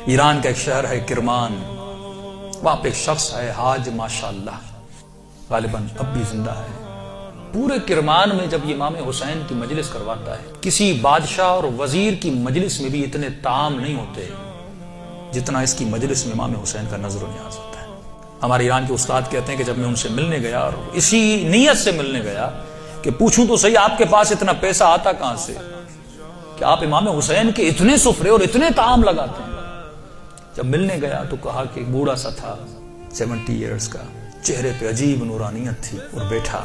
ایران کا ایک شہر ہے کرمان، وہاں پہ ایک شخص ہے حاج ماشاءاللہ، غالباً اب بھی زندہ ہے۔ پورے کرمان میں جب امام حسین کی مجلس کرواتا ہے، کسی بادشاہ اور وزیر کی مجلس میں بھی اتنے طعام نہیں ہوتے جتنا اس کی مجلس میں امام حسین کا نظر و نیاز ہوتا ہے۔ ہمارے ایران کے استاد کہتے ہیں کہ جب میں ان سے ملنے گیا اور اسی نیت سے ملنے گیا کہ پوچھوں تو صحیح آپ کے پاس اتنا پیسہ آتا کہاں سے کہ آپ امام حسین کے اتنے سفرے اور اتنے طعام لگاتے ہیں۔ جب ملنے گیا تو کہا کہ بوڑھا سا تھا 70 ایئرز کا، چہرے پہ عجیب نورانیت تھی، اور بیٹھا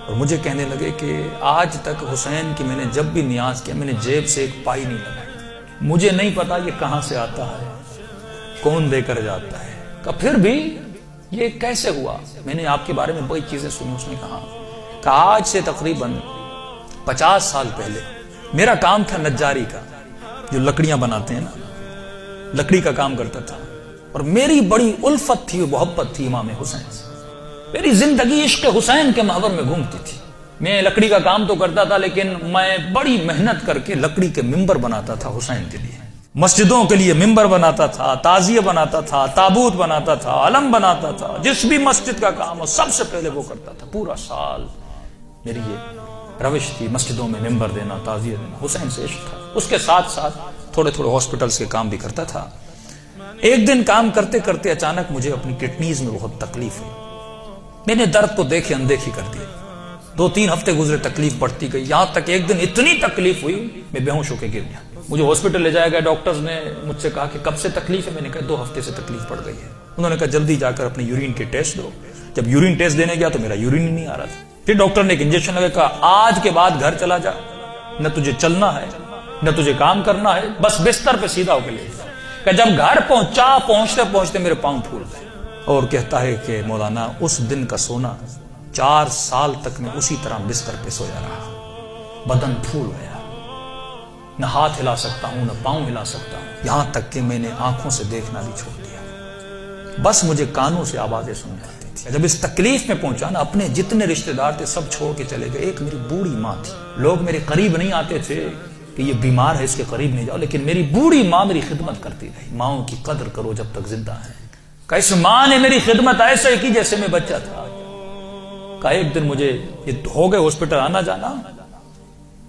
اور مجھے کہنے لگے کہ آج تک حسین کی میں نے جب بھی نیاز کیا میں نے جیب سے ایک پائی نہیں لگائی، مجھے نہیں پتا یہ کہاں سے آتا ہے، کون دے کر جاتا ہے، کہ پھر بھی یہ کیسے ہوا؟ میں نے آپ کے بارے میں بڑی چیزیں سنی۔ اس نے کہا کہ آج سے تقریباً 50 سال پہلے میرا کام تھا نجاری کا، جو لکڑیاں بناتے ہیں نا، لکڑی کا کام کرتا تھا، اور میری بڑی الفت تھی، محبت تھی امام حسین سے، میری زندگی عشق حسین کے محور میں گھومتی تھی۔ میں لکڑی کا کام تو کرتا تھا لیکن میں بڑی محنت کر کے لکڑی کے ممبر بناتا تھا حسین کے لیے، مسجدوں کے لیے ممبر بناتا تھا، تعزیہ بناتا تھا، تابوت بناتا تھا، علم بناتا تھا، جس بھی مسجد کا کام ہو سب سے پہلے وہ کرتا تھا۔ پورا سال میری یہ روش تھی، مسجدوں میں ممبر دینا، تعزیہ دینا، حسین سے عشق تھا۔ اس کے ساتھ ساتھ تھوڑے ہاسپٹلز کے کام بھی کرتا تھا۔ ایک دن کام کرتے کرتے اچانک مجھے اپنی کڈنیز میں بہت تکلیف ہوئی، میں نے درد کو دیکھے اندیکھی کر دیا، 2-3 ہفتے گزرے، تکلیف بڑھتی گئی، یہاں تک ایک دن اتنی تکلیف ہوئی میں بے ہوش ہو کے گر گیا۔ مجھے ہاسپٹل لے جایا گیا، ڈاکٹرز نے مجھ سے کہا کہ کب سے تکلیف ہے؟ میں نے کہا 2 ہفتے سے تکلیف پڑ گئی ہے۔ انہوں نے کہا جلدی جا کر اپنی یورین کے ٹیسٹ دو۔ جب یورین ٹیسٹ دینے گیا تو میرا یورین ہی نہیں آ رہا تھا۔ پھر ڈاکٹر نے ایک انجیکشن لگا، کہا آج کے بعد گھر چلا جا، نہ تجھے چلنا ہے نہ تجھے کام کرنا ہے، بس بستر پہ سیدھا ہو کے لے جا۔ کہ جب گھر پہنچتے پہنچتے میرے پاؤں پھول گئے، اور کہتا ہے کہ مولانا اس دن کا سونا 4 سال تک میں اسی طرح بستر پہ سویا رہا، بدن پھول گیا، نہ ہاتھ ہلا سکتا ہوں نہ پاؤں ہلا سکتا ہوں، یہاں تک کہ میں نے آنکھوں سے دیکھنا بھی چھوڑ دیا، بس مجھے کانوں سے آوازیں سن جاتی تھی۔ جب اس تکلیف میں پہنچا نا، اپنے جتنے رشتہ دار تھے سب چھوڑ کے چلے گئے۔ ایک میری بوڑھی ماں تھی، لوگ میرے قریب نہیں آتے تھے کہ یہ بیمار ہے اس کے قریب نہیں جاؤ، لیکن میری بوڑھی ماں میری خدمت کرتی رہی۔ ماؤں کی قدر کرو جب تک زندہ ہیں۔ کہ اس ماں نے میری خدمت ایسے کی جیسے میں بچہ تھا۔ کہ ایک دن مجھے یہ ہو گئے ہاسپٹل آنا جانا،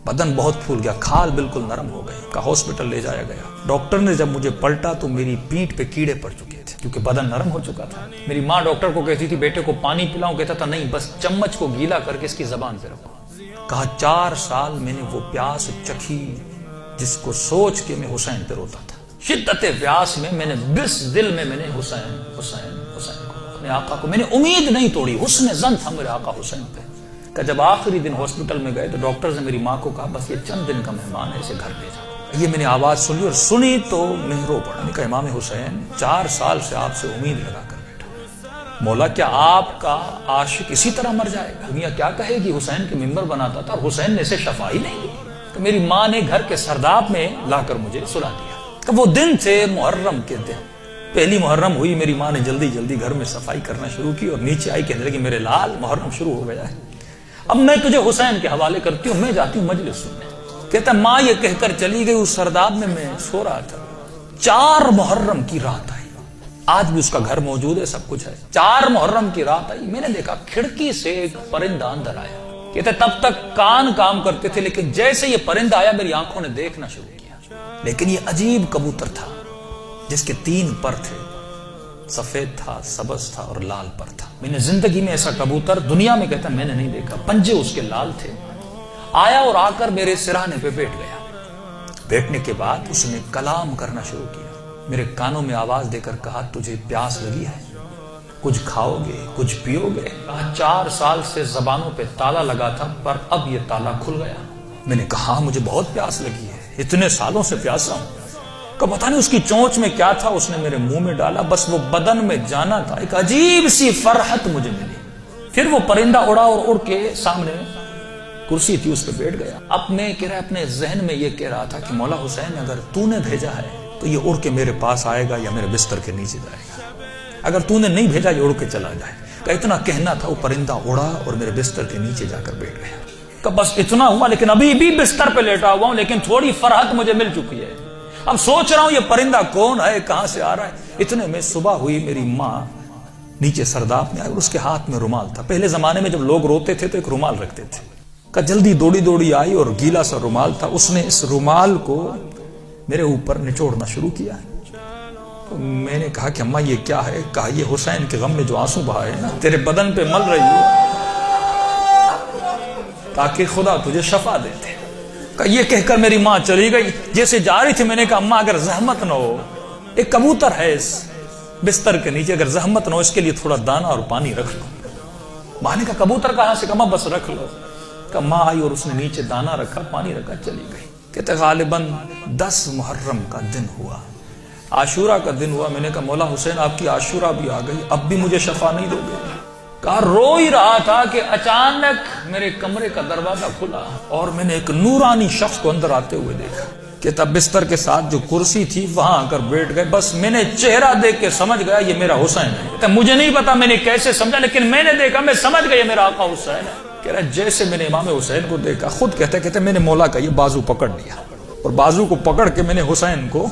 بدن بہت پھول گیا، کھال بالکل نرم ہو گئی، کہ ہاسپٹل لے جایا گیا۔ ڈاکٹر نے جب مجھے پلٹا تو میری پیٹھ پہ کیڑے پڑ چکے تھے کیونکہ بدن نرم ہو چکا تھا۔ میری ماں ڈاکٹر کو کہتی تھی بیٹے کو پانی پلاؤں، کہتا تھا نہیں، بس چمچ کو گیلا کر کے اس کی زبان پہ رکھو۔ کہا 4 سال میں نے وہ پیاس چکھی جس کو سوچ کے میں حسین پہ روتا تھا۔ شدت پیاس میں میں نے بس دل میں نے حسین حسین حسین کو، اپنے آقا کو میں نے امید نہیں توڑی، حسن ظن تھا میرے آقا حسین پہ۔ کہ جب آخری دن ہاسپٹل میں گئے تو ڈاکٹرز نے میری ماں کو کہا بس یہ چند دن کا مہمان ہے، اسے گھر لے جاؤ۔ یہ میں نے آواز سنی، اور سنی تو میں رو پڑا۔ میں نے کہا امام حسین 4 سال سے آپ سے امید لگا کر بیٹھا، مولا کیا آپ کا عاشق اسی طرح مر جائے گا؟ دنیا کیا کہے گی؟ حسین کے ممبر بناتا تھا اور حسین نے اسے شفا ہی نہیں دی۔ تو میری ماں نے گھر کے سرداب میں لا کر مجھے سلا دیا۔ کہ وہ دن تھے محرم کے دن، پہلی محرم ہوئی، میری ماں نے جلدی جلدی گھر میں صفائی کرنا شروع کی، اور نیچے آئی کہنے لگی میرے لال محرم شروع ہو گیا ہے، اب میں تجھے حسین کے حوالے کرتی ہوں، میں جاتی ہوں مجلس سننے۔ کہتا ماں یہ کہہ کر چلی گئی، اس سرداب میں سو رہا تھا، 4 محرم کی رات آئی، آج بھی اس کا گھر موجود ہے، سب کچھ ہے۔ 4 محرم کی رات آئی، میں نے دیکھا کھڑکی سے ایک پرندہ اندر آیا۔ کہتے تب تک کان کام کرتے تھے، لیکن جیسے یہ پرندہ آیا میری آنکھوں نے دیکھنا شروع کیا۔ لیکن یہ عجیب کبوتر تھا جس کے 3 پر تھے، سفید تھا، سبز تھا اور لال پر تھا۔ میں نے زندگی میں ایسا کبوتر دنیا میں کہتا میں نے نہیں دیکھا، پنجے اس کے لال تھے۔ آیا اور آ کر میرے سرہانے پہ بیٹھ گیا۔ بیٹھنے کے بعد اس نے کلام کرنا شروع کیا، میرے کانوں میں آواز دے کر کہا تجھے پیاس لگی ہے؟ کچھ کھاؤ گے، کچھ پیو گے؟ 4 سال سے زبانوں پہ تالا لگا تھا، پر اب یہ تالا کھل گیا۔ میں نے کہا مجھے بہت پیاس لگی ہے، اتنے سالوں سے پیاسا ہوں۔ کہ پتہ نہیں اس کی چونچ میں کیا تھا، اس نے میرے منہ میں ڈالا، بس وہ بدن میں جانا تھا، ایک عجیب سی فرحت مجھے ملی۔ پھر وہ پرندہ اڑا اور اڑ کے سامنے کرسی تھی اس پہ بیٹھ گیا۔ اب میں اپنے ذہن میں یہ کہہ رہا تھا کہ مولا حسین اگر تو نے بھیجا ہے تو یہ اڑ کے میرے پاس آئے گا یا میرے بستر کے نیچے جائے گا، اگر تو نے نہیں بھیجا یہ اڑ کے چلا جائے گا۔ اتنا کہنا تھا، وہ پرندہ اڑا اور میرے بستر کے نیچے جا کر بیٹھ گیا۔ کہ بس اتنا ہوا، لیکن ابھی بھی بستر پہ لیٹا ہوا ہوں، لیکن تھوڑی فرحت مجھے مل چکی ہے۔ اب سوچ رہا ہوں یہ پرندہ کون ہے, کہاں سے آ رہا ہے. اتنے میں صبح ہوئی, میری ماں نیچے سرداب میں آئی اور اس کے ہاتھ میں رومال تھا. پہلے زمانے میں جب لوگ روتے تھے تو ایک رومال رکھتے تھے. کہ جلدی دوڑی آئی اور گیلا سا رومال تھا, اس نے اس رومال کو میرے اوپر نچوڑنا شروع کیا. تو میں نے کہا کہ اماں یہ کیا ہے؟ کہا یہ حسین کے غم میں جو آنسو بہائے نا تیرے بدن پہ مل رہی ہو تاکہ خدا تجھے شفا دیتے. کہ یہ کہہ کر میری ماں چلی گئی. جیسے جا رہی تھی میں نے کہا اماں اگر زحمت نہ ہو, ایک کبوتر ہے اس بستر کے نیچے, اگر زحمت نہ ہو اس کے لیے تھوڑا دانا اور پانی رکھ لو. ماں نے کہا کبوتر کہاں سے؟ کہا بس رکھ لو. کہ ماں آئی اور اس نے نیچے دانا رکھا, پانی رکھا, چلی گئی. کہتے غالباً 10 محرم کا دن ہوا, عاشورہ کا دن ہوا. میں نے کہا مولا حسین آپ کی عاشورہ بھی آ گئی, اب بھی مجھے شفا نہیں دو گے؟ کہا رو ہی رہا تھا کہ اچانک میرے کمرے کا دروازہ کھلا اور میں نے ایک نورانی شخص کو اندر آتے ہوئے دیکھا. کہ تب بستر کے ساتھ جو کرسی تھی وہاں آ کر بیٹھ گئے. بس میں نے چہرہ دیکھ کے سمجھ گیا یہ میرا حسین ہے. مجھے نہیں پتا میں نے کیسے سمجھا, لیکن میں نے دیکھا, میں سمجھ گیا یہ میرا آقا حسین ہے. کہہ رہا جیسے میں نے امام حسین کو دیکھا, خود کہتے میں نے مولا کا یہ بازو پکڑ لیا اور بازو کو پکڑ کے میں نے حسین کو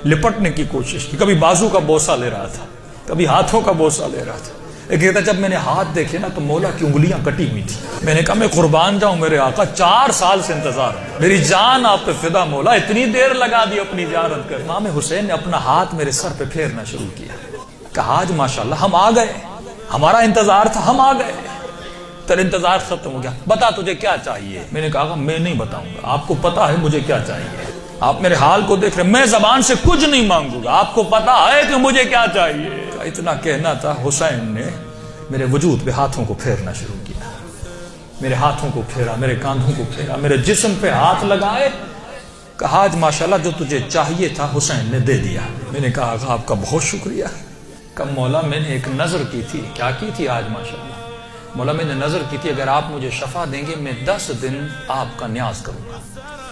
لپٹنے کی کوشش کی. کبھی بازو کا بوسہ لے رہا تھا, کبھی ہاتھوں کا بوسہ لے رہا تھا. کہتا جب میں نے ہاتھ دیکھے نا تو مولا کی انگلیاں کٹی ہوئی تھی. میں نے کہا میں قربان جاؤں میرے آقا, 4 سال سے انتظار, میری جان آپ پہ فدا مولا, اتنی دیر لگا دی اپنی زیارت کر. امام حسین نے اپنا ہاتھ میرے سر پہ پھیرنا شروع کیا. کہا آج ماشاءاللہ ہم آ گئے, ہمارا انتظار تھا, ہم آ گئے, تیرا انتظار ختم ہو گیا, بتا تجھے کیا چاہیے؟ میں نے کہا میں نہیں بتاؤں گا, آپ کو پتا ہے مجھے کیا چاہیے. آپ میرے حال کو دیکھ رہے, میں زبان سے کچھ نہیں مانگوں گا, آپ کو پتا ہے کہ مجھے کیا چاہیے. اتنا کہنا تھا, حسین نے میرے وجود پہ ہاتھوں کو پھیرنا شروع کیا. میرے ہاتھوں کو پھیرا, میرے کاندھوں کو پھیرا, میرے جسم پہ ہاتھ لگائے. کہا آج ماشاءاللہ جو تجھے چاہیے تھا حسین نے دے دیا. میں نے کہا آپ کا بہت شکریہ. کہ مولا میں نے ایک نظر کی تھی. کیا کی تھی آج ماشاءاللہ؟ مولا میں نے نظر کی تھی اگر آپ مجھے شفا دیں گے میں 10 دن آپ کا نیاز کروں گا,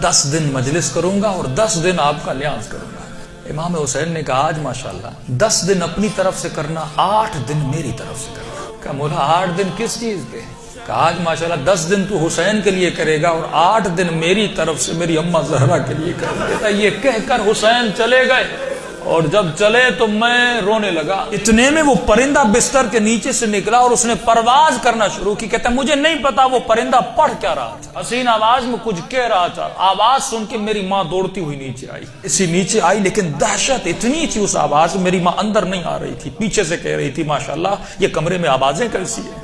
10 دن مجلس کروں گا اور 10 دن آپ کا نیاز کروں گا. امام حسین نے کہا آج ماشاءاللہ 10 دن اپنی طرف سے کرنا, 8 دن میری طرف سے کرنا. کہ مولا 8 دن کس چیز کے؟ کہ آج ماشاءاللہ 10 دن تو حسین کے لیے کرے گا اور 8 دن میری طرف سے میری اماں زہرا کے لیے کرے گا. یہ کہہ کر حسین چلے گئے اور جب چلے تو میں رونے لگا. اتنے میں وہ پرندہ بستر کے نیچے سے نکلا اور اس نے پرواز کرنا شروع کی. کہتا مجھے نہیں پتا وہ پرندہ پڑھ کیا رہا تھا, حسین آواز میں کچھ کہہ رہا تھا. آواز سن کے میری ماں دوڑتی ہوئی نیچے آئی. اسی نیچے آئی لیکن دہشت اتنی تھی اس آواز میں, میری ماں اندر نہیں آ رہی تھی, پیچھے سے کہہ رہی تھی ماشاءاللہ یہ کمرے میں آوازیں کیسی ہیں.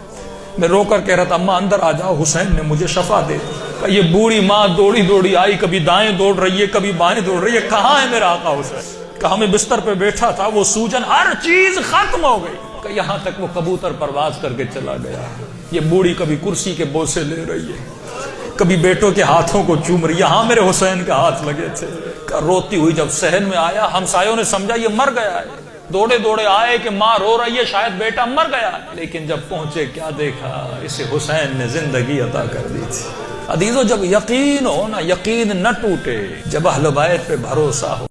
میں رو کر کہہ رہا تھا اماں اندر آ جاؤ, حسین نے مجھے شفا دے دی. یہ بوڑھی ماں دوڑی آئی, کبھی دائیں دوڑ رہی ہے کبھی بائیں دوڑ رہی ہے. کہاں ہے میرا آقا حسین؟ کہا میں بستر پہ بیٹھا تھا, وہ سوجن ہر چیز ختم ہو گئی. کہ یہاں تک وہ کبوتر پرواز کر کے چلا گیا. یہ بوڑھی کبھی کرسی کے بوسے لے رہی ہے, کبھی بیٹوں کے ہاتھوں کو چوم رہی. یہاں میرے حسین کے ہاتھ لگے تھے. روتی ہوئی جب صحن میں آیا, ہمسایوں نے سمجھا یہ مر گیا ہے. دوڑے آئے کہ ماں رو رہی ہے, شاید بیٹا مر گیا. لیکن جب پہنچے کیا دیکھا, اسے حسین نے زندگی عطا کر دی تھی. عزیزو جب یقین ہو نا, یقین نہ ٹوٹے, جب اہل بیت پہ بھروسہ ہو.